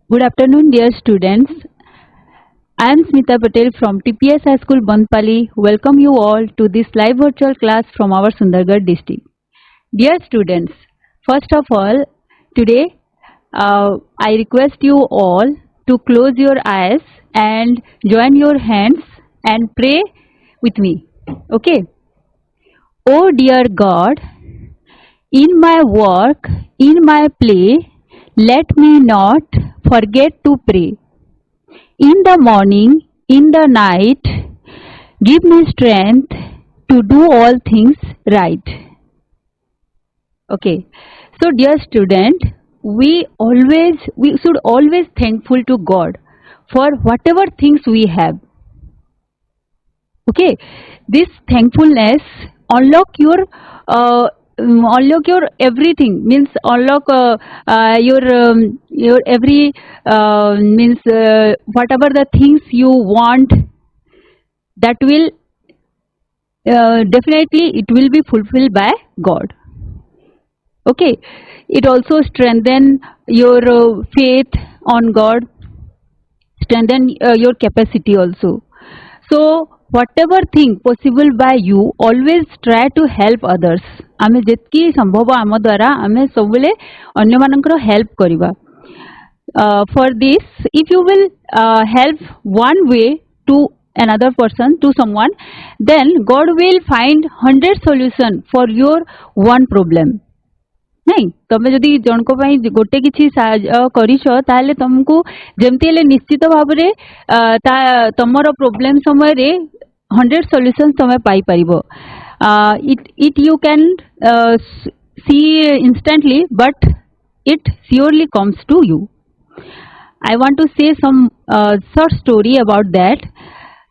Good afternoon, dear students. I am Smita Patel from TPS High School, Bandpali. Welcome you all to this live virtual class from our Sundargarh district. Dear students, first of all, today I request you all to close your eyes and join your hands and pray with me. Okay. Oh dear God, in my work, in my play, let me not forget to pray. In the morning, in the night, give me strength to do all things right. Okay. So dear student, we should always thankful to God for whatever things we have. Okay. This thankfulness unlock your everything, means unlock your every means whatever the things you want, that will definitely it will be fulfilled by God. Okay. It also strengthen your faith on God, strengthen your capacity also. So whatever thing possible by you, always try to help others. आमे जेतकी संभव आम द्वारा आमे सबले अन्य मानकर help करिबा. For this, if you will help one way to another person, to someone, then God will find 100 solution for your one problem. नहीं तमें जदि जनक गोटे किसी करिछ ताले तुमको जेमती हेले निश्चित भाव में तमर प्रोब्लेम समय रे 100 सॉल्यूशंस तमे पाई परिबो. It you can see instantly, but it surely comes to you. I want to say some short story about that.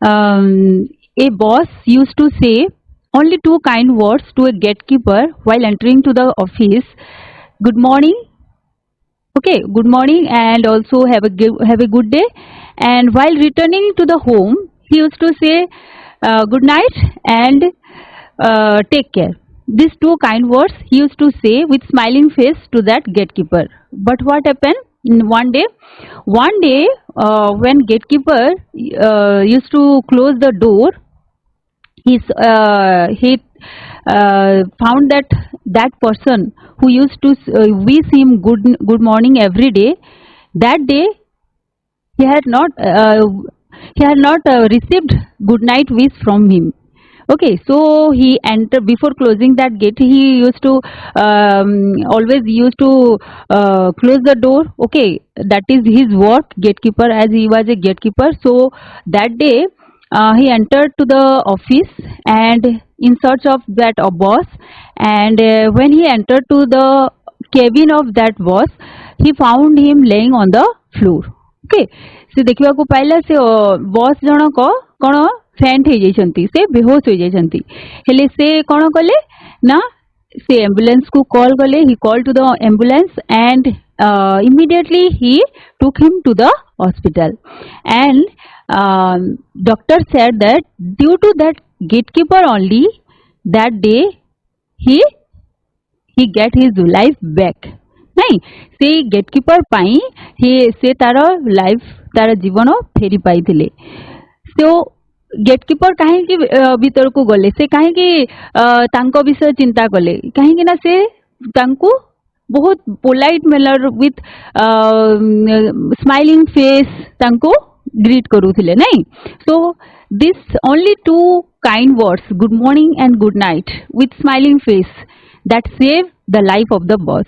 A boss used to say only two kind words to a gatekeeper while entering to the office: good morning. Okay, good morning, and also have a good day. And while returning to the home, he used to say good night and take care. These two kind words he used to say with smiling face to that gatekeeper. But what happened? One day, when gatekeeper used to close the door, he found that person who used to wish him good morning every day, that day he had not received good night wish from him. Okay, so he entered before closing that gate. He used to always used to close the door. Okay, that is his work, gatekeeper, as he was a gatekeeper. So that day he entered to the office and in search of that boss. And when he entered to the cabin of that boss, he found him laying on the floor. Okay, से देखा को पाइला से boss जनक कौन फेंट हो जाइछंती, से बेहोश हो जाइछंती. हेले से कौन कले ना से एम्बुलेंस को कॉल कले. He call to the ambulance and immediately he took him to the hospital. And doctor said that due to that gatekeeper only, that day he get his life back. नहीं से gatekeeper पाई से तार life तार जीवन फेरी पाई थिले. सो gatekeeper कहीं भीतर को गले, से कहीं तांको विषय चिंता कले, कहीं ना से तांको बहुत polite mailer with smiling face तांको ग्रीट करूथिले नहीं. So this only two kind words, good morning and good night, with smiling face, that save the life of the boss.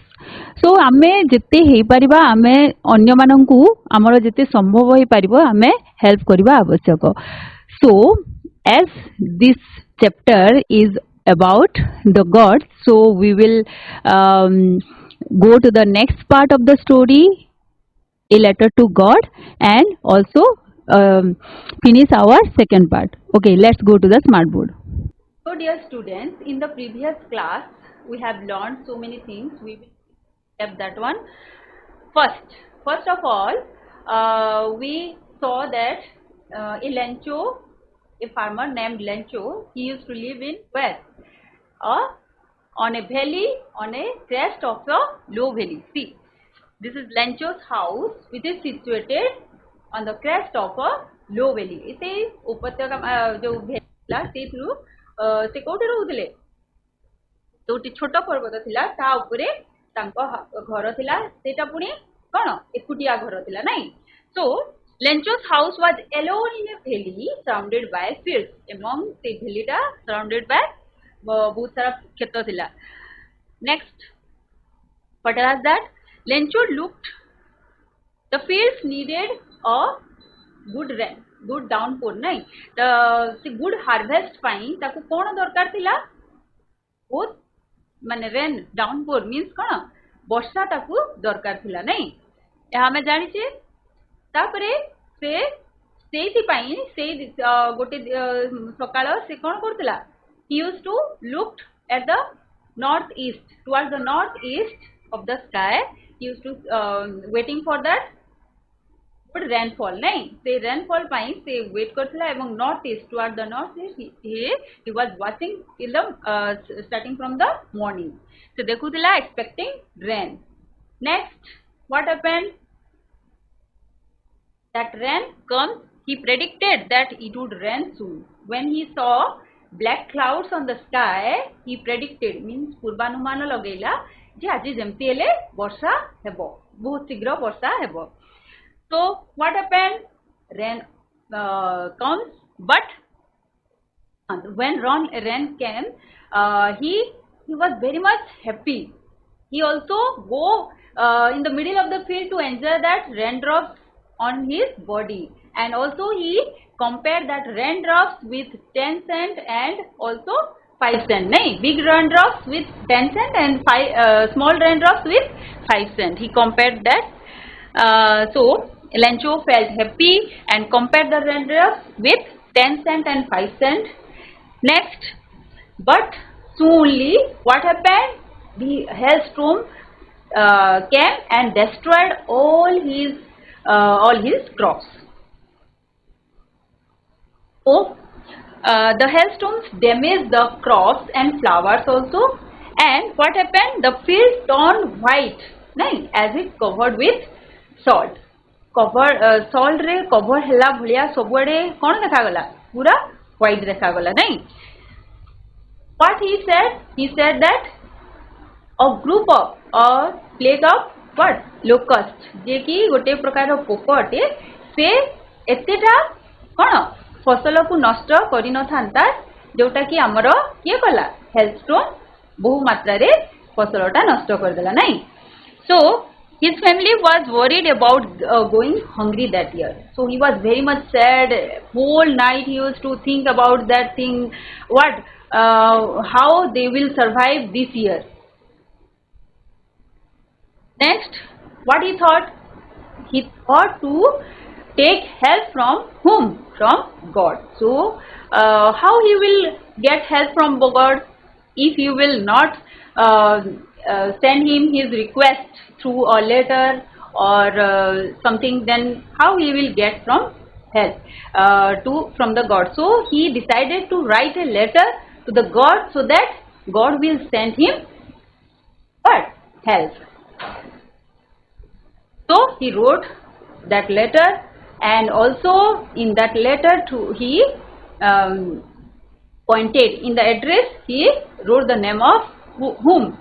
So आमे जिते हे परिबा आमे अन्य मानंकु हमरो जिते संभव हे परिबो आमे हेल्प करिबा आवश्यक. So as this chapter is about the God, so we will go to the next part of the story, a letter to God, and also finish our second part. Okay, let's go to the smart board. So dear students, in the previous class we have learned so many things. We will have that one. First of all, we saw that a farmer named Lencho, he used to live in where? On a valley, on a crest of a low valley. See, This is Lencho's house, which is situated on the crest of a low valley. इसे उपत्यका जो भेला सेथुरु से कोठी रहउथिले जोटी छोट पर्वत थिला ता उपरे तांको घर थिला सेटा पुनी कोन एकुटिया घर थिला नाही. So Lencho's house was alone in a valley surrounded by fields. Among the valley ta surrounded by बहुत सारा खेत थिला. Next, what was that? Lencho looked. The fields needed a good rain, good downpour. नहीं, the good harvest पाई ताकू कौन दरकार थिला? बहुत माने rain downpour means कौन? वर्षा ताकू दरकार थिला नहीं. यहाँ में जानी चे. तापरे से थी पाई से गोटे सकाल से कौन करथिला? He used to looked at the northeast, towards the northeast of the sky. He used to waiting for that but rainfall nahi se rainfall pai se wait karthila ebong northeast toward the northeast he was watching till the starting from the morning se dekhutila expecting rain. Next, what happened? That rain comes. He predicted that it would rain soon. When he saw black clouds on the sky, he predicted means पूर्वानुमान लगेला जे आज जेमती हेले वर्षा हेबो बहुत शीघ्र वर्षा हेबो. So what happened? Rain comes, but when rain came, he was very much happy. He also go in the middle of the field to enjoy that raindrops on his body, and also he compared that raindrops with 10 cent and also 5 cent. Nahi, big raindrops with 10 cent and small raindrops with 5 cent. He compared that. So Lencho felt happy and compared the raindrops with 10 cent and 5 cent. Next, but soonly what happened? The hailstorm came and destroyed all his crops. So the hailstones damaged the crops and flowers also. And what happened? The field turned white, nahi, as if covered with salt. Salt रे cover हला भलिया सबुआडे कौन देखा गला? पूरा white देखा गला नहीं. What he said? He said that a group of a plague of what? Locust. जे कि गोटे प्रकार पोक अटे से एतेटा कौन फसल को नष्ट करि न थांता जोटा कि हमरो के कला हेलस्टोन बहु मात्रा रे फसलटा नष्ट कर देला नहीं. So his family was worried about going hungry that year. So he was very much sad. Whole night he used to think about that thing, what how they will survive this year. Next, what he thought? He thought to take help from whom? From God. So how he will get help from God if you will not send him his request through a letter or something, then how he will get from help from the God. So he decided to write a letter to the God so that God will send him what? Help. So he wrote that letter, and also in that letter he pointed in the address, he wrote the name of whom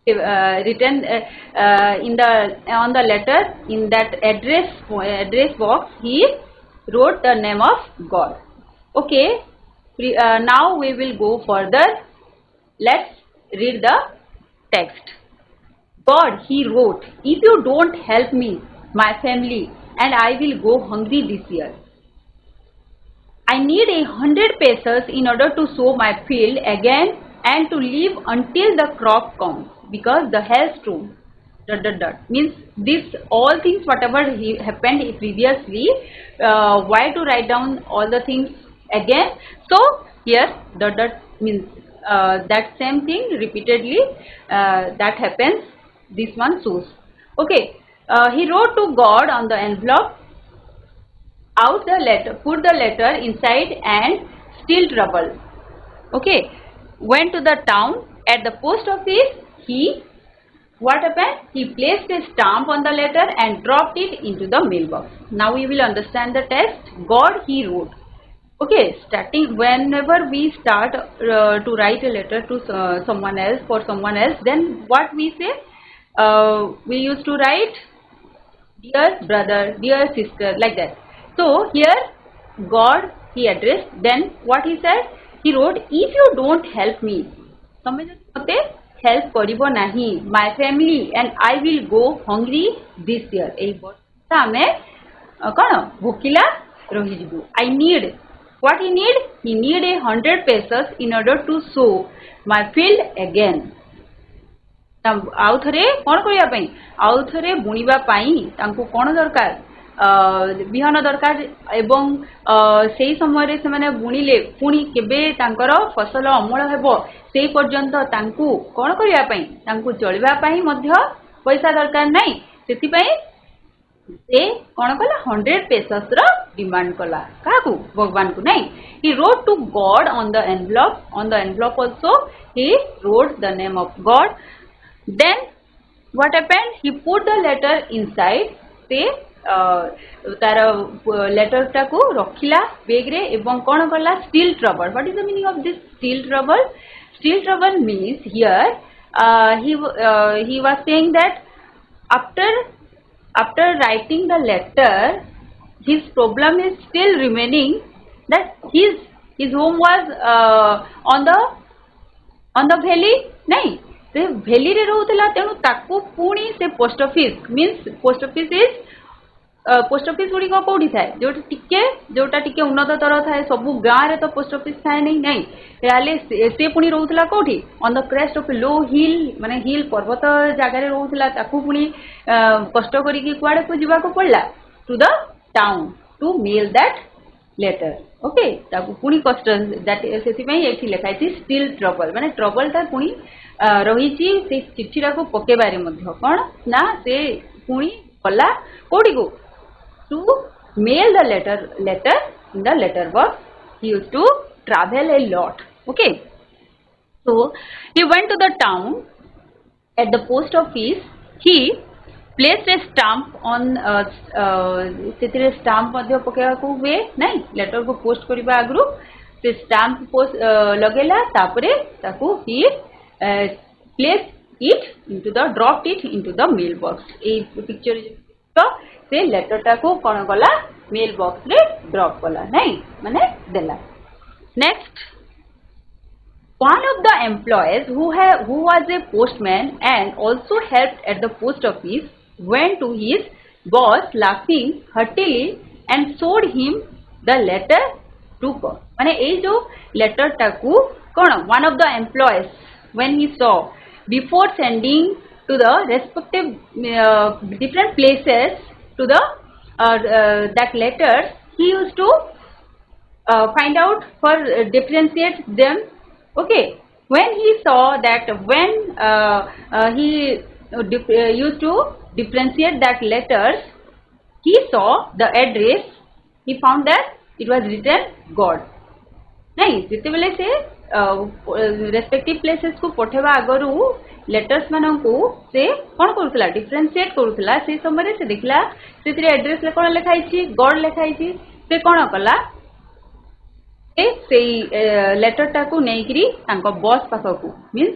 written on the letter. In that address box he wrote the name of God. Okay, now we will go further. Let's read the text. God, he wrote, if you don't help me, my family, and I will go hungry this year. I need 100 pesos in order to sow my field again and to live until the crop comes, because the hailstorm means this all things whatever happened previously. Why to write down all the things again? So here means that same thing repeatedly that happens. This one shows. Okay, he wrote to God on the envelope, out the letter, put the letter inside and still trouble. Okay, went to the town. At the post office he what happened? He placed a stamp on the letter and dropped it into the mailbox. Now we will understand the test. God he wrote. Okay, starting whenever we start to write a letter to someone else, for someone else, then what we say? We used to write dear brother, dear sister, like that. So here God he addressed. Then what he said? He wrote, if you don't help me, ତମେ ଯଦି ମୋତେ help କରିବ ନାହିଁ, my family and I will go hungry this year. ଏଇ ବର୍ଷ ଆମେ କ'ଣ ଭୋକିଲା ରହିଯିବୁ. I need what he need? He need 100 pesos in order to sow my field again. ଆଉ ଥରେ କ'ଣ କରିବା ପାଇଁ? ଆଉ ଥରେ ବୁଣିବା ପାଇଁ ତାଙ୍କୁ କ'ଣ ଦରକାର? ବିହନ ଦରକାର ଏବଂ ସେଇ ସମୟରେ ସେମାନେ ବୁଣିଲେ ପୁଣି କେବେ ତାଙ୍କର ଫସଲ ଅମଳ ହେବ ସେଇ ପର୍ଯ୍ୟନ୍ତ ତାଙ୍କୁ କ'ଣ କରିବା ପାଇଁ? ତାଙ୍କୁ ଚଳିବା ପାଇଁ ମଧ୍ୟ ପଇସା ଦରକାର ନାହିଁ. ସେଥିପାଇଁ ସେ କ'ଣ କଲା? 100 pesos ର ଡିମାଣ୍ଡ କଲା. କାହାକୁ? ଭଗବାନଙ୍କୁ. ନାହିଁ. He wrote to God on the envelope. On the envelope also he wrote the name of God. Then what happened? He put the letter inside. ସେ तार लेटर टाकू रखिला बैग रे एवं कौन कला? Steel trouble. What is the meaning of this steel trouble? Steel trouble means here he was saying that after writing the letter his problem is still remaining, that his home was on the valley. नहीं से valley रे रहउतला तेनु ताकू पुणी से post office means post office is post office गुड़ी कौटी थाए जोटा टिके उन्नतर थाए सबू गाँव रे तो पोस्ट ऑफिस थाए नहीं नहीं से पुणी रोला कौटी on the crest of low hill माने हिल पर्वत जगार रोला पुणी कष्ट करी कुआड़े को जीवा को पड़ला to the town to mail that letter. Okay पुणी कष्ट से लिखाई स्टिल ट्रबल माने ट्रबलटा पुणी रही चिठीटा को पकेबारे कौन ना से पुणी गला कौटी को to mail the letter in the letter box. He used to travel a lot. Okay, so he went to the town. At the post office he placed a stamp on से stamp मध्य पकेवा को हुए नहीं letter को post करिबा आगरु से stamp post लगेला तापरे ताकू he placed it into the dropped it into the mailbox. A picture तो से लेटर टा को कौन कला? मेल बॉक्स रे ड्रॉप कला नहीं माने देला. Next one of the employees who was a postman and also helped at the post office went to his boss laughing heartily and showed him the letter to God. माने ए जो letter टा को कौन? one of the employees when he saw before sending to the respective different places to the that letters he used to find out for differentiate them. Okay, when he saw that when he used to differentiate that letters he saw the address, he found that it was written God. नहीं जितेबले से respective places को पठेवा आगरू letters मानकू से कौन करूला? Differentiate करूला. से समय से देखला से एड्रेस ले कौन लिखाई छी? गॉड लिखाई छी. से कौन कला? से लेटर टाकू नेकरी तांको बॉस पाखकू मींस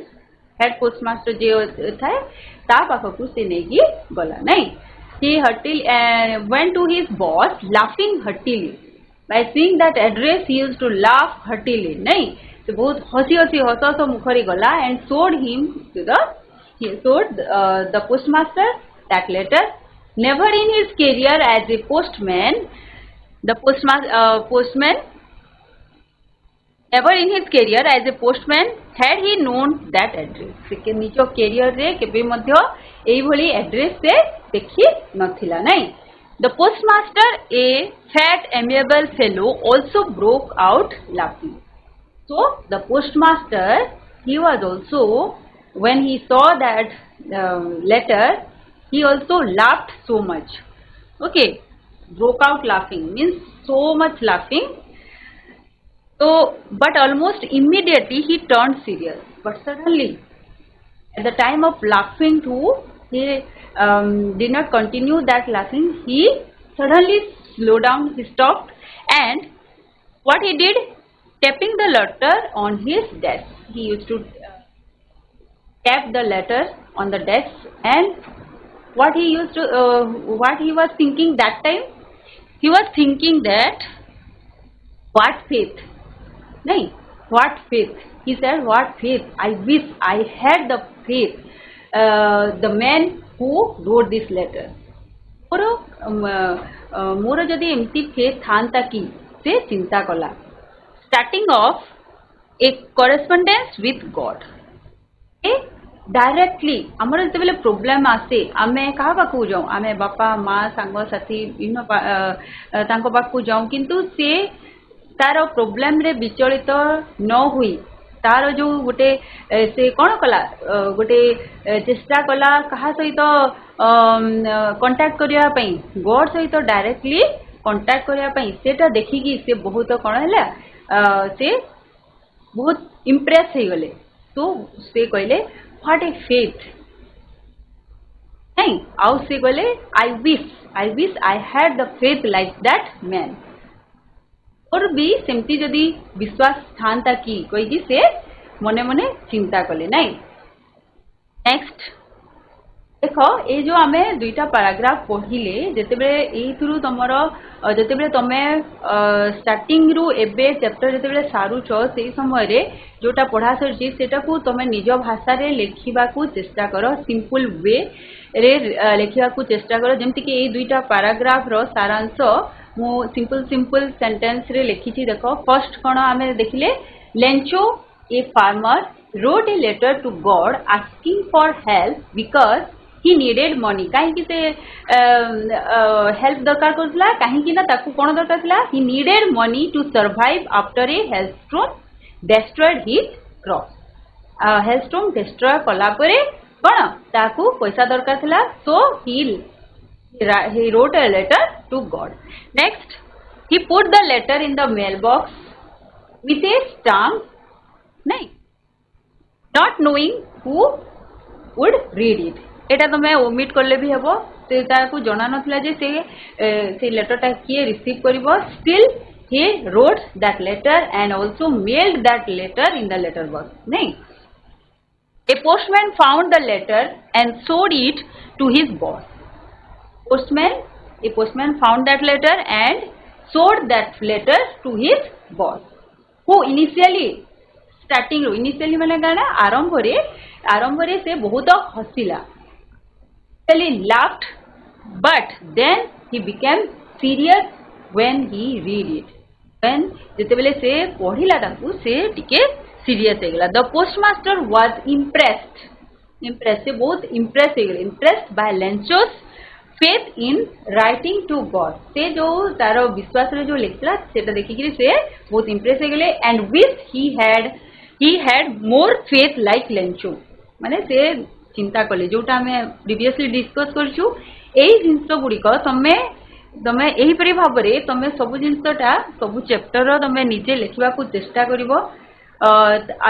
हेड पोस्टमास्टर जे थाए ता पाखकू से नेकी गला. नहीं he heartily went to his boss laughing heartily. By seeing that address he used to laugh heartily. नहीं तो बहुत हसी हसी हस मुखरी गला and showed him to the postmaster that letter. Never in his career as a postman the postman never in his career as a postman had he known that address. से निज career रे केबे मध्य एई भली एड्रेस से देखि नथिला. नहीं the postmaster, a fat amiable fellow, also broke out laughing. So the postmaster he was also when he saw that letter he also laughed so much. Okay, broke out laughing means so much laughing. So but almost immediately he turned serious. But suddenly At the time of laughing too, he did not continue that laughing. He suddenly slowed down, he stopped, and what he did, tapping the letter on his desk. He used to tap the letter on the desk, and what he was thinking that time, he was thinking that what faith, nahi, what faith. He said, what faith? I wish I had the faith. The man who wrote this letter. मोर जदि एमती faith था कि से चिंता कला. Starting of A correspondence with God. Directly आमर जिते problem आसे आमे कहा पाखु जाऊँ, आमे बापा माँ सांग साथी विभिन्न पाखु जाऊँ, किंतु से तार प्रोब्लेम रे विचलित न हुई तार जो गोटे से कौन कला गोटे चेष्टा कला कहा सहित कांटेक्ट करिया पई, गॉड सहित डायरेक्टली कांटेक्ट करिया पई, सेटा देखिकी से बहुत कौन है से बहुत इम्प्रेस हो गले. तो से कहले व्हाट ए फेथ, नहीं आउ से कहले I wish I had the faith like that man. और भी सेमती जदि विश्वास था कि कहीकि से मने मने चिंता कले. नहीं नेक्स्ट देख ये जो आमे दुईटा पैराग्राफ पढ़िले जेतेबे एथुरु तमर जेतेबे तमे स्टार्टिंग रु एबे चैप्टर जेतेबे सारुछ से समय रे जोटा पढ़ा सरछि सेटा को तमे निज भाषा रे लेखिबा को चेष्टा करो, सिंपल वे रे लेखिबा को चेष्टा करो. जेमति कि ए दुईटा पैराग्राफ रो सारांश मु सिंपल सेंटेंस रे लिखिछि. देखो फर्स्ट कोन आमे देखिले, Lencho a farmer wrote a letter to God asking for help because he needed money. कहीं से हेल्प दरकार करथला, कहीं ना ताकू कोन दरकार थला, he needed money to survive after a hailstorm destroyed his crops. hailstorm destroy कला परे कोन ताकू पैसा दरकार थला, so he wrote a letter to God. Next, he put the letter in the mailbox with a stamp, नहीं, not knowing who would read it. एटा तो मैं omit करले भी हेबो, से ताकू जणा नथला जे से लेटरटा किए receive करिवो. Still he wrote that letter and also mailed that letter in the letter box. नहीं, a postman found the letter and showed it to his boss. A postman found that letter and showed that letter to his boss, who initially माने गाना आरंभ रे से बहुत हसिला, laughed, but then he became serious when he read it. When जेतेबेले से पढ़िला ताकू से टिके सीरियस हो गला. The postmaster was impressed से बहुत impressed by Lencho's faith in writing to God. से जो तार विश्वास रे जो लिखला सेटा देखिकरी से बहुत इम्प्रेस हो गले. and wish he had more faith like Lencho. माने से चिंता कले जोटा हमें प्रीवियसली डिस्कस करछु. एई जिंस गुड़िक तमे एही परि भाबरे तमे सब जिंसटा सब चैप्टर तमे निजे लिखिबा को चेष्टा करिवो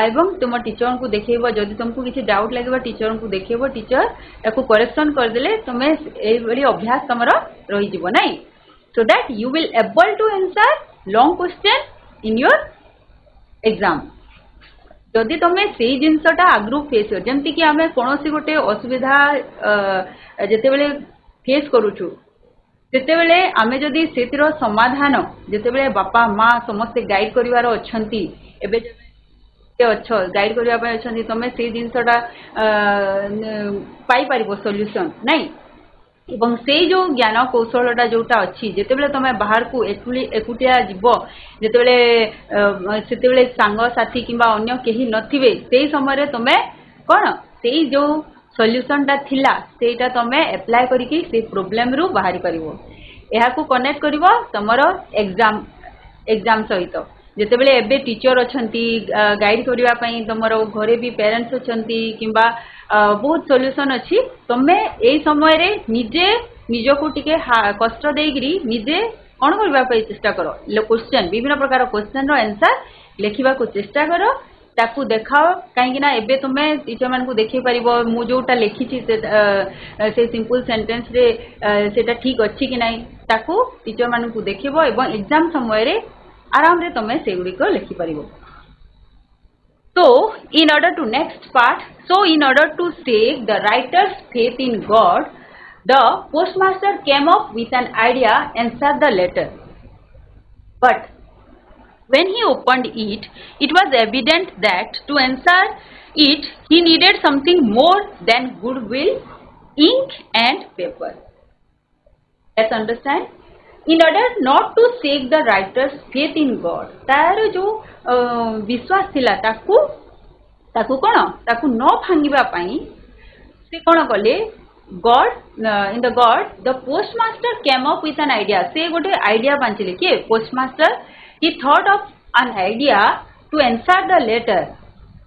एवं तुम टीचर को देखैबो. जदि तुमको किसी डाउट लागबा टीचर को देखैबो, टीचर एको करेक्शन कर देले तमे एई बड़ी अभ्यास तमरो रहि जिवो नाही, so that you will able to answer long question in your exam. जदि तुम से जिनसटा आगु फेस हो जमती कि आम कौन गोटे असुविधा जितेबले फेस करुचु सेतेबेले आमे जदि सेतिर समाधान जितेबले बापा माँ समस्ते गाइड करिवार अछंती एबे अच्छ गाइड करिवा पय अछंती तमे से जिनसटा पाई पारिबो सॉल्यूशन नहीं. एवं से जो ज्ञान कौशलटा जोटा अच्छी जितेबले तमे बाहर को एकुटिया जीव जितेबले सेतेबले सांग साथी किंबा अन्य केही नथिबे सेही समय तमे कोन सेही जो सॉल्यूशनटा थिला सेटा तमे अप्लाई करिकि से प्रॉब्लम रु बाहरी परिबो. एहा को कनेक्ट करिवो तमरो एग्जाम सहित जितेबले एबे टीचर अछंती गाइड करिवा पई तमरो घरे भी पेरेंट्स अछंती किंबा बहुत सॉल्यूशन अच्छी तमे एई समय रे निजे निजको टिके कष्ट देगिरी निजे कौन करबा पई चेष्टा करो. क्वेश्चन विभिन्न प्रकार क्वेश्चन रो आंसर लिखिबा को चेष्टा करो ताकू देखाओ कहीं ना एबे तुमे टीचर मान को देखि परिबो मु जोटा लिखी से सिंपल सेंटेंस रे सेटा ठीक अच्छी कि नहीं ताकू टीचर मान को देखिबो एवं एग्जाम समय रे आराम रे तुमे से गुडी को लिखि परिबो. So in order to next part, so in order to stake the writer's faith in God, the postmaster came up with an idea and answered the letter. But when he opened it, it was evident that to answer it, he needed something more than goodwill, ink and paper. Let's understand. In order not to shake the writer's faith in God, तार जो विश्वास थिला ताकू कोन ताकू न भांगिबा पई से कोन कले God in the God the postmaster came up with an idea. से गोटे आइडिया बांचिले के postmaster he thought of an idea to answer the letter,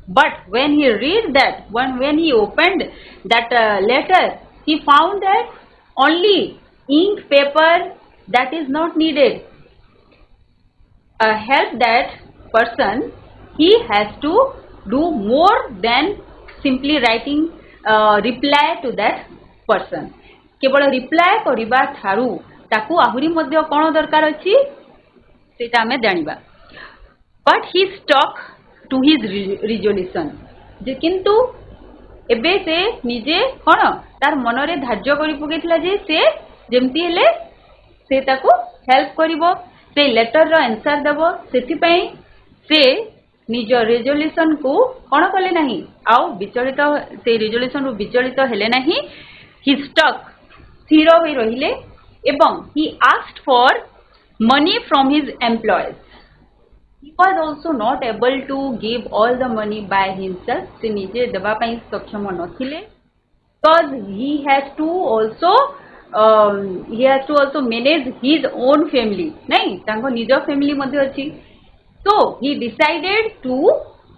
but when he read that when he opened that letter, he found that only ink paper that is not needed. Help that person, he has to do more than simply writing reply to that person. केवल reply करिबा थारु ताकू आहुरी मध्य कोन दरकार अछि सेटा हमें जानिबा. But he stuck to his resolution. जे किंतु एबे से निजे कोन तार मनरे धार्य करि पकेथिला जे से जेमती हेले से ताकू हेल्प करिवो से लेटर रो आंसर देबो सेति पई से निज रेजोल्यूशन को कोन कले नाही आउ विचलित से रेजोल्यूशन रो विचलित हेले नाही. ही स्टक स्थिर होई रहिले एवं he asked for money from his employees. He was also not able to give all the money by himself. से निजे देबा पई सक्षम नथिले because he has to also manage his own family. नहीं तांको निज फैमिली मध्ये अछि. So he decided to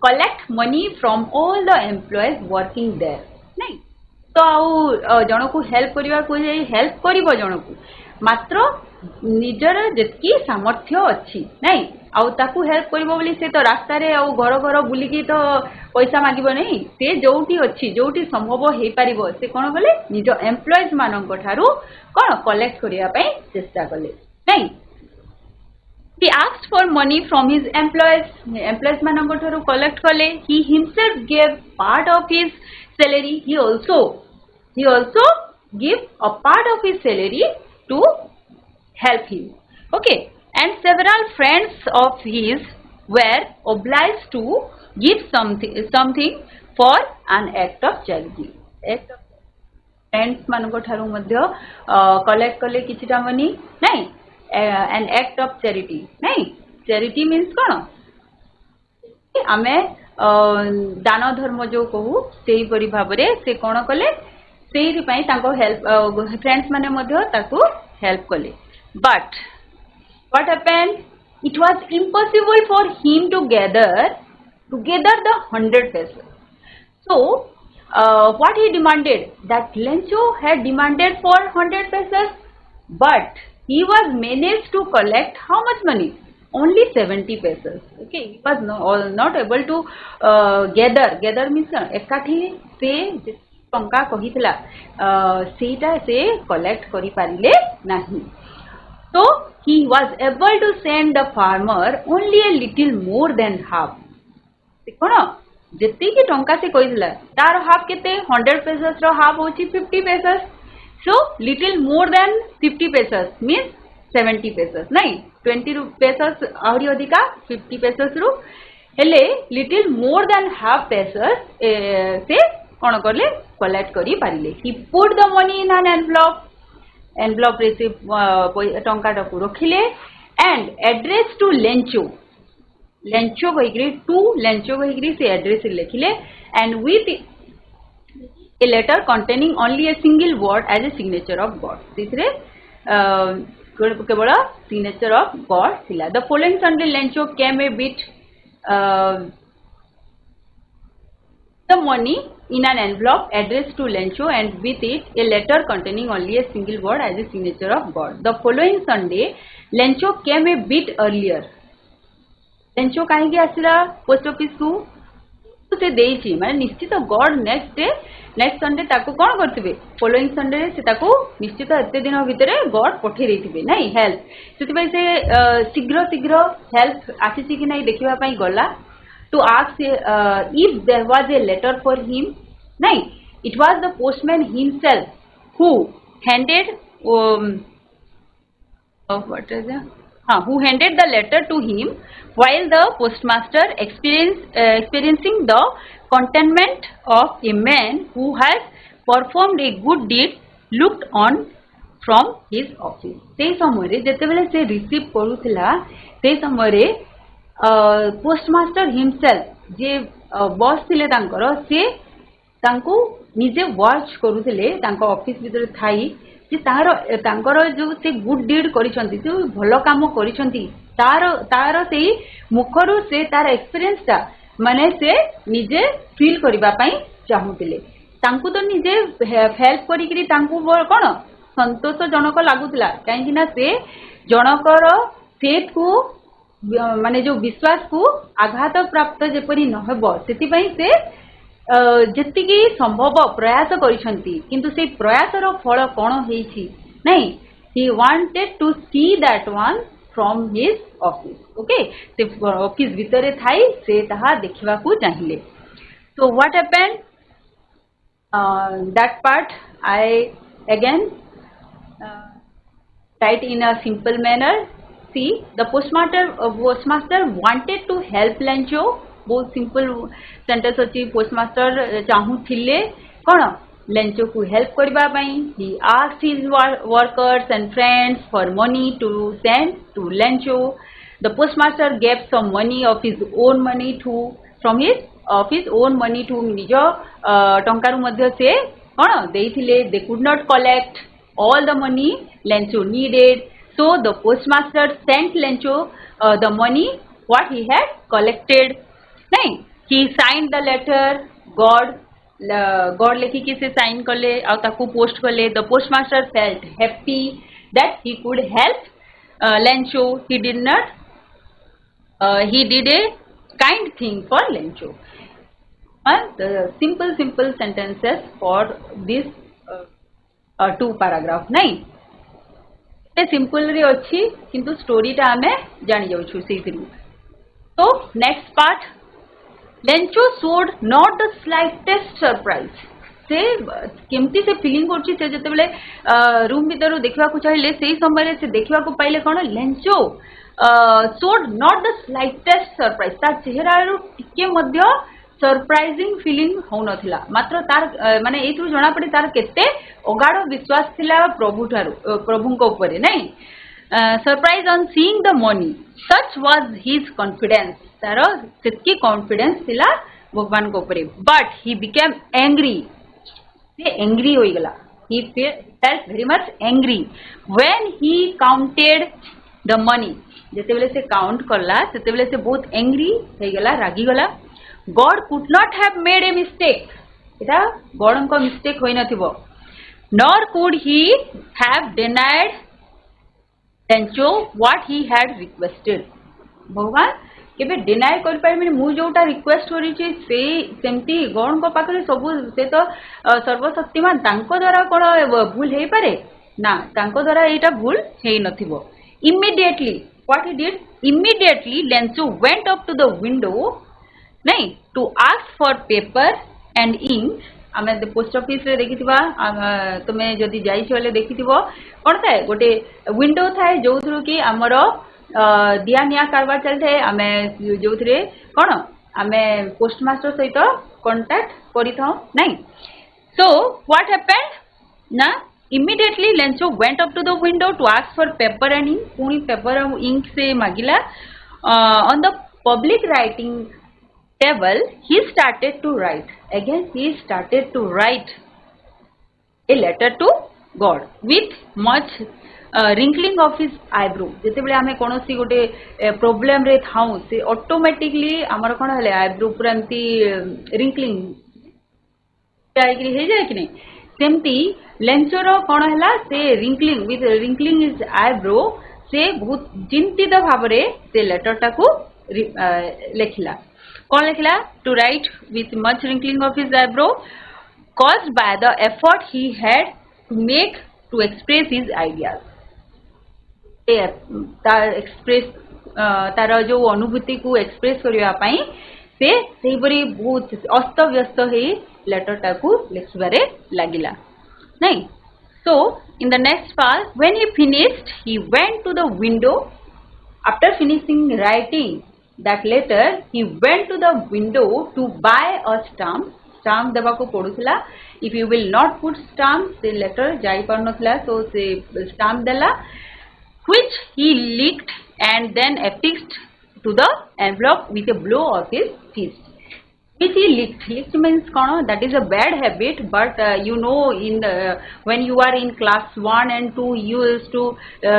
collect money from all the employees working there. नहीं तो आउ जण को हेल्प करिवा को हेल्प करिवो जण को मात्र निजर जेतकी सामर्थ्य अछि नहीं आउ ताकू हेल्प करिवो बोली से तो रास्ता रे आउ घर घर बुलिकी तो पैसा मागिबो नहीं से जोटी अछि जोटी संभव हे परिबो से कोन गले निज एम्प्लॉयज मानक ठारू कोन कलेक्ट करिया पई चेष्टा कले नहीं. He asked for money from his employees मानक ठारू कलेक्ट कले. He himself gave part of his salary. He also gave a part of his salary to help him. Okay, and several friends of his were obliged to give something for an act of charity. Friends मानक ठारू मध्य collect कले किछिटा money नहीं an act of charity. नहीं charity means कोन आमे दान धर्म जो कहू सेही परि भाबरे से कोन कले सेही पई तांको हेल्प फ्रेंड्स माने मध्य ताको हेल्प कले. But what happened? It was impossible for him to gather together the 100 pesos. So what he demanded, that Lencho had demanded for 100 pesos, but he was managed to collect how much money? Only 70 pesos. Okay, he was not able to gather means ekathi se टंका कहितला सेटा से collect करि पारिले नाही. So he was able to send the farmer only a little more than half. कोन जति की टंका से कहितला तार हाफ केते 100 pesos रो हाफ होची 50 pesos. So little more than 50 pesos means 70 pesos नहीं 20 pesos आउरी अधिका 50 pesos रु हेले little more than half pesos से कोन करले कलेक्ट करि पारिले. He put the money in an envelope रे से टंका टाकू रखिले and address to Lencho कहिग्री to Lencho कहिग्री से address लिखिले and with a letter containing only a single word as a signature of God. तीसरे केवल signature of God थिला. The following Sunday Lencho came a bit the money in an envelope addressed to Lencho and with it a letter containing only a single word as a signature of God. The following Sunday Lencho came a bit earlier. Lencho काहे आसिला post office को से देइछि माने निश्चित God next Sunday ताको कोन करथिबे following Sunday से ताको निश्चित एते दिन भितरे गॉड पठे देथिबे नै हेल्प सेति भाई से शीघ्र शीघ्र हेल्प आसीछि कि नै देखिबा पई गला to ask if there was a letter for him नै it was the postman himself who handed what is it? Who handed the letter to him while the postmaster experiencing the contentment of a man who has performed a good deed looked on from his office. से समय जेते बेले से receive करूथिला से समय postmaster himself जे boss थिले तांकर से तांको निजे वॉच करूथिले तांको ऑफिस भीतर थाई जे तांकर जो से गुड डीड करिसंती जो भलो काम करिसंती तार से मुखरु से तार एक्सपीरियंस ता माने से निजे फील करिबा पई चाहुतिले तांको तो निजे हेल्प करी करी तांको कोन संतोष जनक लागुतला काहे कि ना से जनकर फेथ को माने जो विश्वास को आघात प्राप्त जेपरी न हेबो सेति पई से जेतिकी संभव प्रयास करिसंती किंतु से प्रयासर फल कोन हेछि नै he wanted to see that one from his office okay से ऑफिस भितरे थाई से ताहा देखिबा को चाहिए so what happened that part I again write in a simple manner see the postmaster wanted to help Lencho बहुत सिंपल सेंटेंस अछि पोस्टमास्टर चाहू थिले कोन लेंचो को हेल्प करबा पई he asked his workers and friends for money to send to Lencho the postmaster gave some money of his own money too from his of his own money too निज टंकार मध्य से कोन देइथिले they could not collect all the money Lencho needed so the postmaster sent Lencho the money what he had collected नहीं he signed the letter God लेखि कि से sign करले आ ताकू पोस्ट करले the postmaster felt happy that he could help Lencho he did a kind thing for Lencho and the simple sentences for this two paragraph नहीं ते simple रे अछि किंतु स्टोरी ता हमें जानि जाउ छु सेथिरु तो next part Lencho showed not the slightest surprise से केमती से फीलिंग करछि से जते बेले रूम भीतर देखबा को चाहिले सेही समय से देखबा को पाइले कोन Lencho showed not the slightest surprise ता चेहरा रो टिके मध्य सरप्राइजिंग फीलिंग हो नथिला मात्र तार माने एथु जणा पड़ी तार केते अगाढ विश्वास थिला प्रभुंको ऊपर नहीं surprise on seeing the money such was his confidence तारो सेतकी कॉन्फिडेंस थिला भगवान को ऊपर बट ही बिकेम एंग्री से एंग्री होई गला he felt very much angry when he counted the money जते बेले से काउंट करला सेते बेले से बहुत एंग्री होई गला रागी गला God could not have made a mistake एटा गॉड को मिस्टेक होई नथिबो nor could he have denied Lencho what he had requested भगवान केबे डिनाय कर पाइबे मु जोटा रिक्वेस्ट करी छी से सेमती गॉड को पाखरे सब से तो सर्वशक्तिमान तांको द्वारा कोन भूल हेई पारे ना तांको द्वारा एटा भूल हेई नथिबो immediately what he did immediately Lencho went up to the window नहीं to ask for paper and ink आमे पोस्ट ऑफिस रे देखिथिबा तुमे जदी जाई छले देखिथिबो कोन थाए गोटे विंडो थाए जो थ्रू की हमरो दिया निया कारबार चलते आमे जो थरे कोन आमे पोस्टमास्टर सहित कांटेक्ट करि थाउ नहीं सो व्हाट हैपेंड ना immediately Lencho went up to the window to ask for paper and ink पुनी पेपर और इंक से मागिला on the public writing table he started to write again he started to write a letter to God with much wrinkling of his eyebrow जते बेले हमें कोनोसी गोटे problem रे थाउ से ऑटोमेटिकली हमर कोन हले आईब्रो पूरा एमती wrinkling टाइकरी हे जाय कि नहीं सेमती लेंचोरो कोन हला से wrinkling with wrinkling his eyebrow से बहुत चिंतित भाबरे से लेटर टाकू लिखला कौन लिखला to write with much wrinkling of his eyebrow caused by the effort he had to make to express his ideas express तार जो अनुभूति को एक्सप्रेस करने से सेहीपरि बहुत अस्त व्यस्त हो लेटर टाकू लिखबारे लगिला नहीं so in the next part when he finished he went to the window after finishing writing that letter he went to the window to buy a stamp देवा को पड़ूला if you will not put stamp से letter जाई पार नथला तो से stamp देला which he licked and then affixed to the envelope with a blow of his fist. Which he licked. Licked means that is a bad habit, but you know, in when you are in class 1 and 2, you used to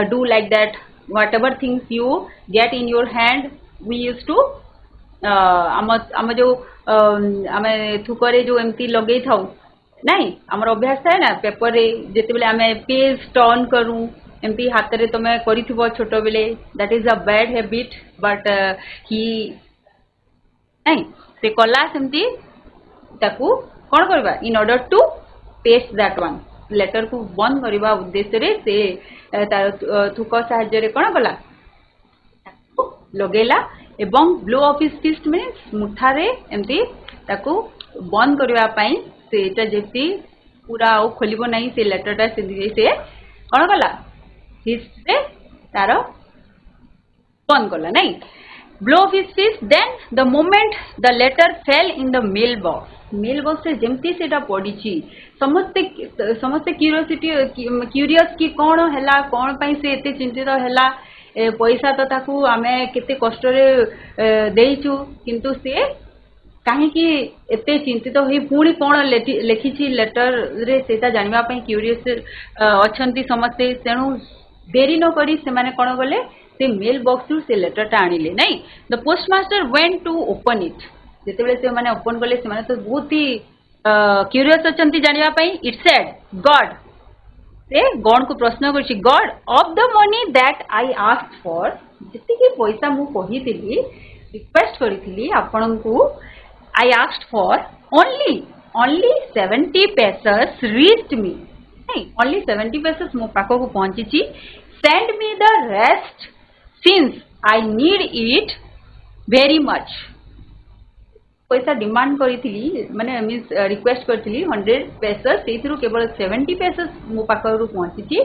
do like that. Whatever things you get in your hand, we used to आम जो आम थुकरे जो एमती लगे थाउ नहीं आमर अभ्यास थाए ना पेपर रे जेते बेले आमे पेज टर्न करूँ एमती हाथ रे तुम करिथिबो छोट बेले that is a bad habit but he नहीं से कला सेमती ताकू कोन करबा in order to paste that one letter को बंद करबा उद्देश्य रे से तार थुक सहाय्य रे कोन कला लगेला एवं blow of his fist means मुठा रे एमती ताकू बंद करबा पई सेटा जेती पूरा ओ खोलिबो नहीं से लेटरटा से कोन कला हिस्ट्री तार बंद कला नहीं blow of his fist then the moment the letter fell in the mail box रे जेमती सेटा पड़ी समस्ते क्यूरियस कि कौन हैला कौन पई से एते चिंतित हैला पैसा तो ताकू आमे केते कष्ट रे देइछु किंतु से कहीं कि एते चिंतित होई पुणी कौन लेखिछि लेटर रे सेटा जानिबा पई क्यूरियस अछंती समस्ते तेणु देरी न करी से माने कोन गले से मेल बॉक्स रु से लेटर टा आनिले नहीं the postmaster went to open it जेते बेले से माने ओपन गले से माने तो बहुत ही क्यूरियस अछंती जानिबा पई इट सेड गॉड से गॉड को प्रश्न करछि God of the money that I asked for जति के पैसा मु कहितिली रिक्वेस्ट करिथिली आपन को I asked for only 70 pesos reached me नहीं ओनली 70 pesos मो पाखो को पहुंची send me the rest since I need it very much पैसा डिमांड करी माने मींस रिक्वेस्ट करथिली 100 pesos सेथिरु केवल 70 pesos मो पाखो पहुंची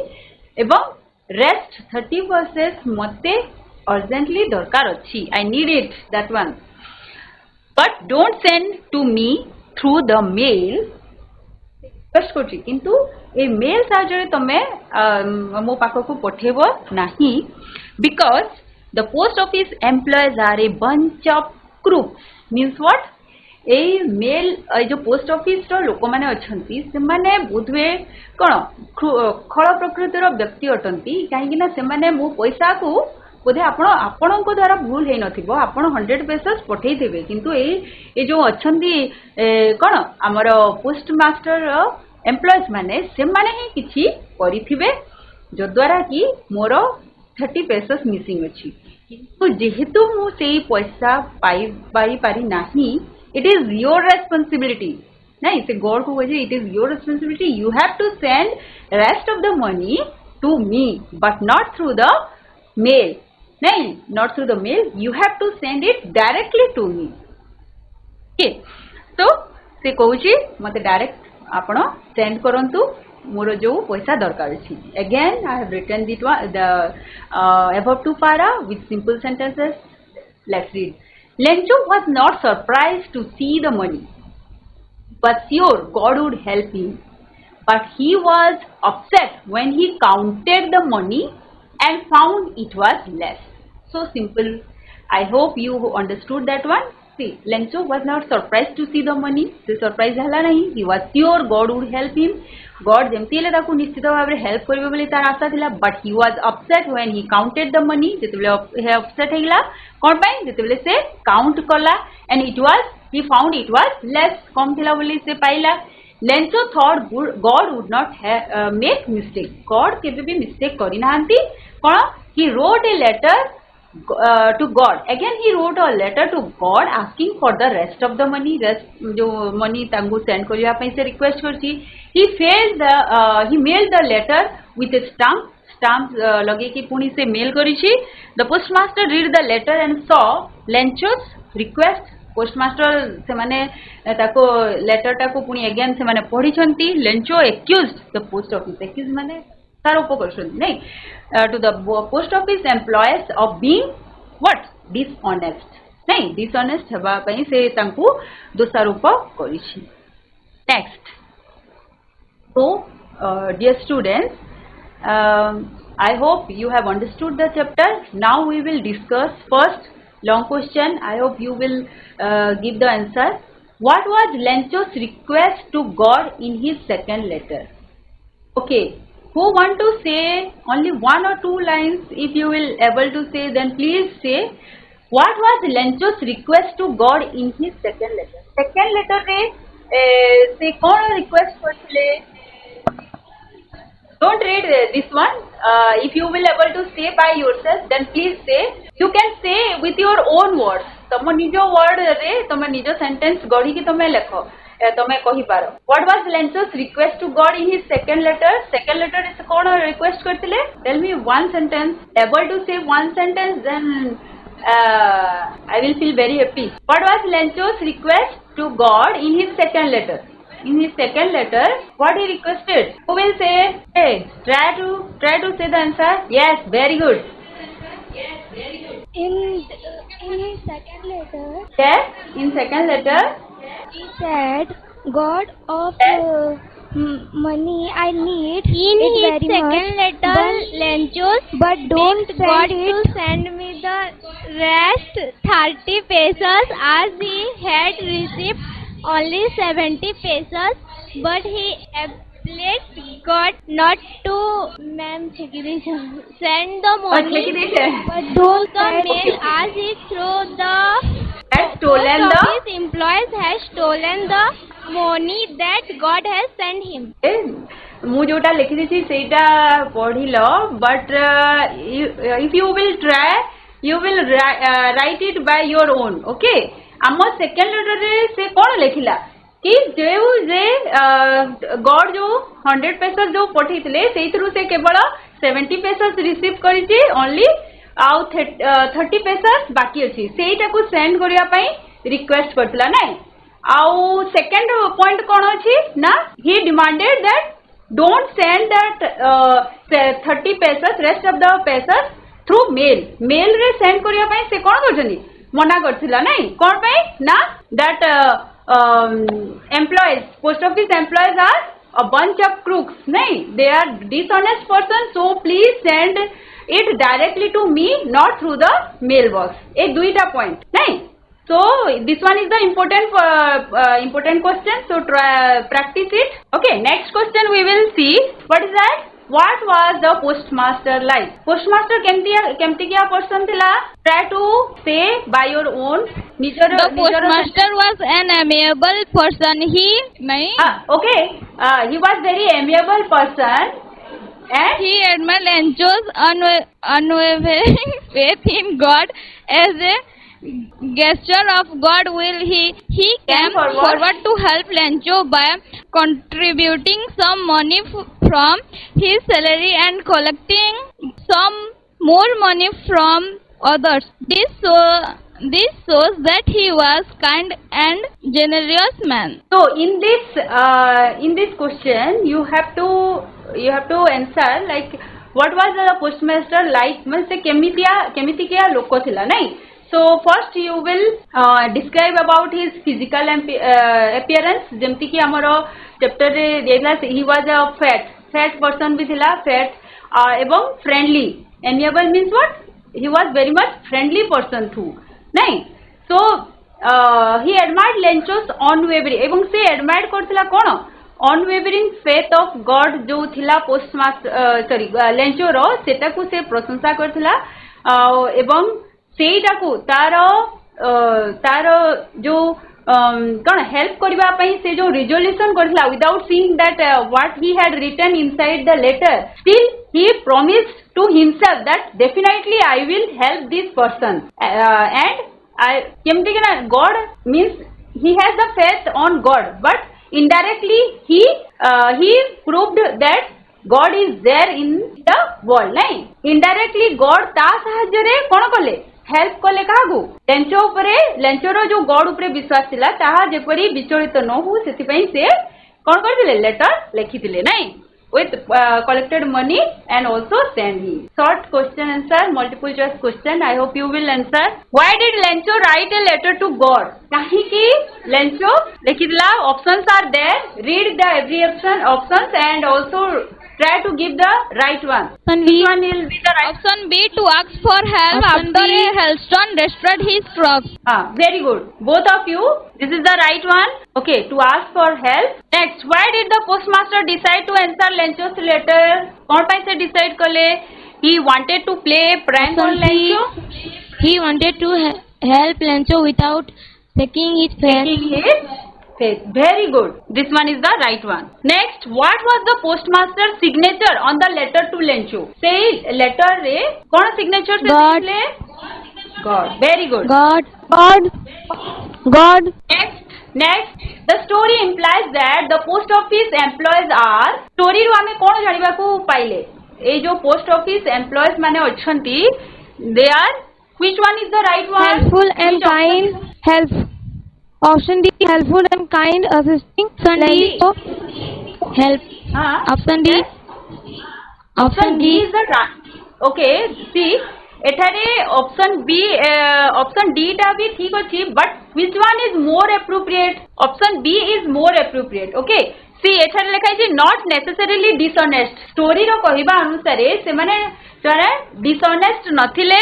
एवं रेस्ट 30 pesos मते अर्जेंटली दरकार अछि I need it that one but don't send to me through the mail request करछि किंतु ए मेल साहाय्य तमे मो पाखो को पठेबो नाही because the post office employees are a bunch of crooks means what a mail जो पोस्ट ऑफिस रो लोक माने अछंती से माने बुधवे कोन खळ प्रकृतिर व्यक्ति अटंती काहे कि ना से माने मो पैसा को बोधे आपण द्वारा भूल है नथिबो आपण 100 pesos पठेई देबे किंतु ए जो अछंती कोन हमर पोस्ट मास्टर एम्प्लॉयज माने से माने ही किछि करिथिबे जो द्वारा कि मोर 30 pesos मिसिंग अछि किंतु जेहेतु मु सेई पैसा पाई पारी नाही इट इज योर रेस्पॉन्सिबिलिटी नहीं से गॉड को कहे it is your responsibility you have to send rest of the money to me but not through the mail नहीं not through the mail you have to send it directly to me okay तो से कहूची मते direct आपण send करंतु मोर जो पैसा दरकार अछि again I have written the above two para with simple sentences let's read Lencho was not surprised to see the money but sure God would help him but he was upset when he counted the money and found it was less so simple I hope you understood that one see Lencho was not surprised to see the money se surprise hala nahi he was sure God would help him God जेमती ले ताकू निश्चित भाव रे help करबे बोली तार आशा थिला but he was upset when he counted the money जेतेबेले हे अपसेट हेला कोन पई जेतेबेले से काउंट कला and it was he found it was less कम थिला बोली से पाइला Lencho thought God would not make mistake God केबे भी मिस्टेक करि नाहंती कोन he wrote a letter to God. Again he wrote a letter to God asking for the rest of the money. Rest जो money तांगु send करिया पे से request करची. He mailed the letter with a stamp लगे कि पुनी से mail करिची. The postmaster read the letter and saw Lencho's request. Postmaster से माने ताको letter टाको पुनी again से माने पढ़ी छंती. Lencho accused the post office. Accused माने आरोप करछंती नहीं. To the post office employees of being what? Dishonest. नहीं dishonest हवा पई से तांकु दोषारोप करिछि. Next. So dear students, I hope you have understood the chapter. Now we will discuss first long question. I hope you will give the answer. What was Lencho's request to God in his second letter? Okay. Who want to say only one or two lines? If you will able to say, then please say. What was Lencho's request to God in his second letter? Second letter रे से कौन request करथिले? Don't read this one. If you will able to say by yourself, then please say. You can say with your own words. तम निजो word रे तम निजो sentence गढ़ी कि तमे लेखो. तमे कहि पारो. What was Lencho's request to God in his second letter? Second letter is कौन request करथिले? Tell me one sentence. Able to say one sentence, then I will feel very happy. What was Lencho's request to God in his second letter? In his second letter, what he requested? Who will say? Hey, try to say the answer. Yes, very good. In his second letter. Yes, in second letter. He said, God of money I need in it his very second much, letter, Lencho's but don't send God it. to send me the rest 30 pesos as he had received only 70 pesos, but he appealed God not to send the money But don't the send mail as he through the Has stolen post the. office employees has stolen the money that God has sent him. ମୁଁ जोटा लिखि देछि सेटा पढिलो, but if you will try, you will write it by your own. Okay. आम second letter रे से कौन लिखिला कि जो जे गॉड जो 100 पेसस जो पठितले सेइथरु से केवल 70 पेसस रिसीव करिछि ओनली आउ 30 पेसस बाकी अछि सेइटा को सेंड करिया पई रिक्वेस्ट करतला नै. आउ सेकेंड पॉइंट कौन अछि ना, he demanded that don't send that 30 pesos rest of the pesos through mail रे सेंड करिया पई से कौन करछनी मना करथिला नै. कोन पे ना that employees post office employees are a bunch of crooks. नै, they are dishonest person, so please send it directly to me, not through the mailbox. ए दुईटा पॉइंट नै. So this one is the important question, so try practice it. Okay, next question we will see. What is that? What was the postmaster like? Postmaster केमती क्या person थिला? Try to say by your own. The postmaster was an amiable person. Okay. He was very amiable person. And he admired Lencho's unwavering faith in God as a gesture of goodwill. He came forward to help Lencho by contributing some money from his salary and collecting some more money from others. This shows that he was kind and generous man. So in this question you have to answer like what was the postmaster like, means केमिति क्या लोक थिला नहीं. So first you will describe about his physical appearance. जेमति कि हमरो chapter रे देला he was a fat person भी थिला, fat एवं friendly. Amiable means what? He was very much friendly person too. नहीं. So he admired Lencho's unwavering एवं से admired करथिला cone unwavering faith of God जो थिला postmaster Lencho रो सेटा को से प्रशंसा करथिला एवं सेटा को तारो जो कौन हेल्प करबा पई से जो रिजोल्यूशन करथिला without seeing that what he had written inside the letter still he promised to himself that definitely I will help this person and I केमती के ना God means he has the faith on God but indirectly he proved that God is there in the world नहीं indirectly God ता साहाଯ୍य रे कोन कले help कले कागु Lencho उपरे लेंचोरो जो गॉड उपरे विश्वास थिला ताहा जेपरी विचलित न हो सेति पई से कोन करथिले लेटर लिखिथिले नहीं with collected money and also send him. Short question answer, multiple choice question. I hope you will answer. Why did Lencho write a letter to God? kahi ki Lencho likhidla options are there. Read the every options and also try to give the right one. Which one will be the right? Option B, to ask for help after a hailstorm destroyed his crops. Very good. Both of you. This is the right one. Okay, to ask for help. Next, why did the postmaster decide to answer Lencho's letter? कौन पाई से decide कले? He wanted to play prank on Lencho. He wanted to help Lencho without taking his faith. Very good. This one is the right one. Next, what was the postmaster's signature on the letter to Lencho? Say letter रे कौन signature से God. God. Very good. God. Next, the story implies that the post office employees are story रू हमें कौन जानिबा को पाइले ए जो post office employees माने अछंती they are which one is the right one? Helpful and kind. Option D, helpful and kind, assisting Lencho. Help. Option D. Option D is the right. Okay, see एठारे option B option D टा भी ठीक अछि but which one is more appropriate? Option B is more appropriate. Okay, see एठारे लिखा है not necessarily dishonest. Story रो कहिबा अनुसार से माने जने dishonest नथिले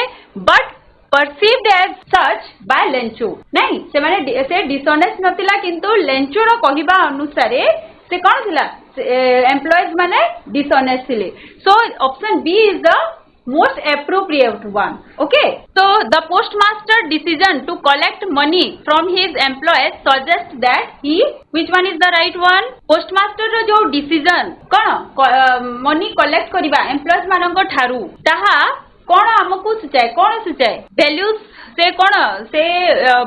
but perceived as such by Lencho. नहीं से माने से dishonest नथिला किंतु Lencho रो कहिबा अनुसार से कौन थिला एम्प्लॉइज माने dishonest थिले. So option B is the most appropriate one. Okay, so the postmaster decision to collect money from his employees suggests that he which one is the right one? postmaster रो जो decision कौन money collect करिबा employees मानंग ठारू ताहा कौन हमकु सुचाए कौन सुचाए values से कौन से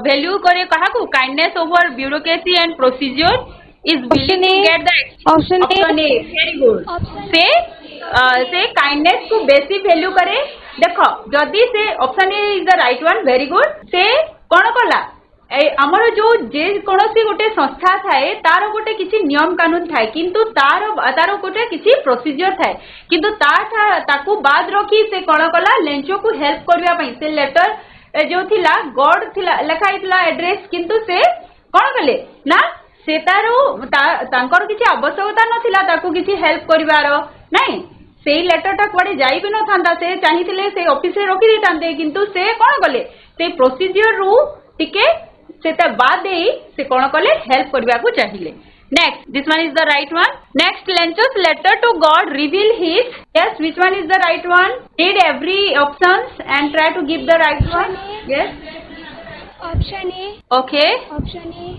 value करे कहा को kindness over bureaucracy and procedure is willing to get the option A. Very good. से काइंडनेस को बेसी वैल्यू करे देखो जदि से option A is the right one very good से कौन कला आमर जो जे कोनोसी गोटे संस्था थाए तार गोटे किछि नियम कानून थाए किंतु तार गोटे किछि प्रोसीजर थाए किंतु ताकू बाद रखी से कौन कला लेंचो को हेल्प करबा पई से लेटर जो थिला गॉड थिला लिखा हितला एड्रेस किंतु से कौन कले ना से तारो तांकर किछि आवश्यकता नथिला ताकू किछि हेल्प करबार नहीं से लेटरटा कुआडे जाई भी न थांदा से चाहिथिले से ऑफिस रे रखि देतांते किंतु से कोन गले से प्रोसीजर रू टिके सेता बाद देई से कोन कले हेल्प करबा को चाहिए. Next this one is the right one. Next Lencho's letter to God reveal his yes which one is the right one? Read every options and try to give the right one. Yes Option A. Okay Option A.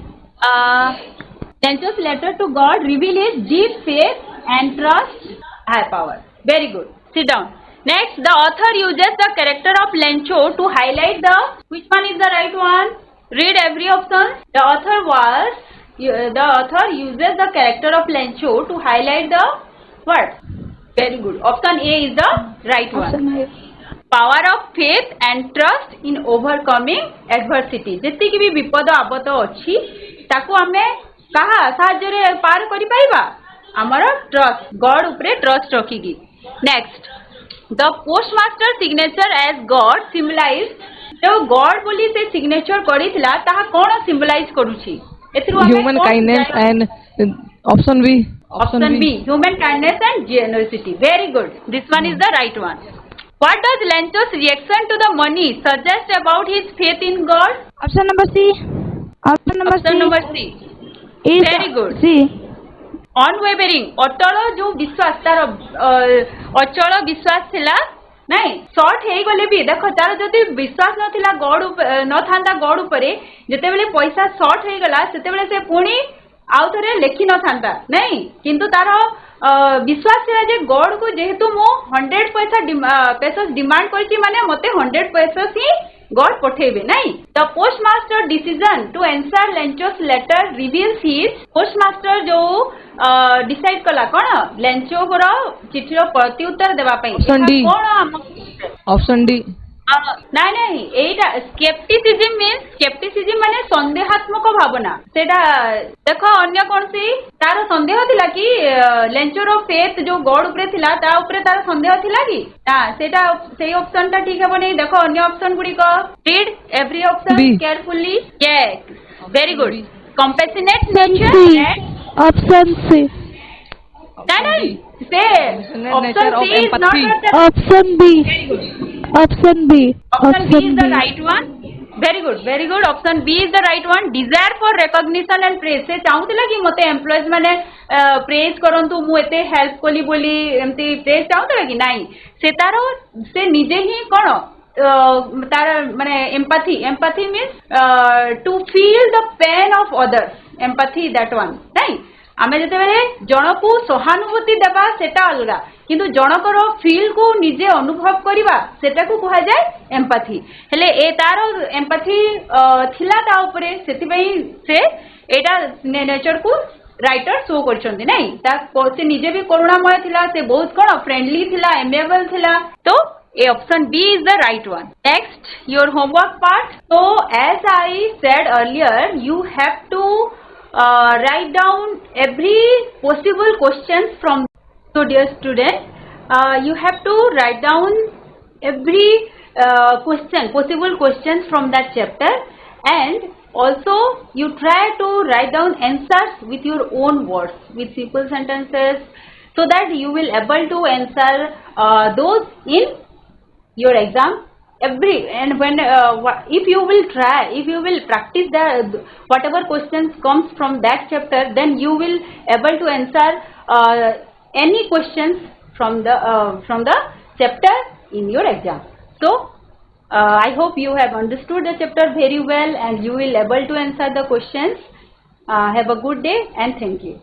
Lencho's letter to God reveal his deep faith and trust higher power. Very good. Sit down. Next, the author uses the character of Lencho to highlight the which one is the right one? Read every option. The author uses the character of Lencho to highlight the what? Very good. Option A is the right one. Power of faith and trust in overcoming adversity. जेति कि भी विपद आपद अछि ताकू हमें कहा साहाଯ୍य रे पार करि पाइबा हमर ट्रस्ट गॉड ऊपर ट्रस्ट रखिगी. Next the postmaster signature as God symbolise जो गॉड बोली से सिग्नेचर करितला ताहा कोन सिंबलाइज करूची एथरु human kindness and option B human kindness and generosity. Very good. This one is the right one. What does Lencho's reaction to the money suggest about his faith in God? Option number C. Option number C. Is very good. C. Unwavering अटल जो विश्वास तार अचल विश्वास थिला ନାଇଁ short ହେଇଗଲେ ବି ଦେଖ ତାର ଯଦି ବିଶ୍ୱାସ ନଥିଲା ଗଡ ନଥାନ୍ତା ଗଡ ଉପରେ ଯେତେବେଳେ ପଇସା ସର୍ଟ ହେଇଗଲା ସେତେବେଳେ ସେ ପୁଣି ଆଉ ଥରେ ଲେଖି ନଥାନ୍ତା ନାଇଁ କିନ୍ତୁ ତାର ବିଶ୍ୱାସ ଥିଲା ଯେ ଗଡ କୁ ଯେହେତୁ ମୁଁ 100 pesos ଡିମାଣ୍ଡ କରିଛି ମାନେ ମତେ 100 pesos ହିଁ God ପଠେଇବେ ନାଇଁ the postmaster decision to answer Lencho's letter reveals his postmaster जो decide कला कौन लेंचो को चिठीर प्रत्युत्तर देवा ପାଇଁ ऑप्शन डी ନାଇଁ ନାଇଁ ଏଇଟା skepticism means skepticism ମାନେ ସନ୍ଦେହାତ୍ମକ ଭାବନା ସେଟା ଦେଖ ଅନ୍ୟ କୌଣସି ତାର ସନ୍ଦେହ ଥିଲା କି ଲେଞ୍ଚର ଫେଥ ଯୋଉ ଗଡ ଉପରେ ଥିଲା ତା ଉପରେ ତାର ସନ୍ଦେହ ଥିଲା କି ନା ସେଟା ସେଇ ଅପସନ ଟା ଠିକ ହେବ ନାହିଁ ଦେଖ ଅନ୍ୟ ଅପସନ ଗୁଡିକ read every option carefully yes very good compassionate nature option C नहीं से option C is not option B option B option B is the right one very good option B is the right one desire for recognition and praise से चाहूला कि मते employees माने praise करंतु मु एते help Koli बोली एमती प्रेज चाहूला कि नाही से तारो से निजे ही कोन तार माने empathy means to feel the pain of others empathy that one नाही आमे जते बेले जनकू सहानुभूति देबा सेटा अलगा किंतु जनकर फील को निजे अनुभव करिबा सेटा को कहा जाय एम्पैथी हेले ए तारो एम्पैथी थिला ता ऊपरे सेति पई से एटा नेचर को राइटर शो करछंती नहीं ता से निजे भी करुणामय थिला से बहुत कोन फ्रेंडली थिला एमेबल थिला तो A option B is the right one. Next, your homework part. So, as I said earlier, you have to write down every possible questions from. So, dear student, you have to write down every possible questions from that chapter, and also you try to write down answers with your own words, with simple sentences, so that you will able to answer those in your exam and when if you will practice the whatever questions comes from that chapter, then you will able to answer any questions from the chapter in your exam. So I hope you have understood the chapter very well and you will able to answer the questions. Have a good day and thank you.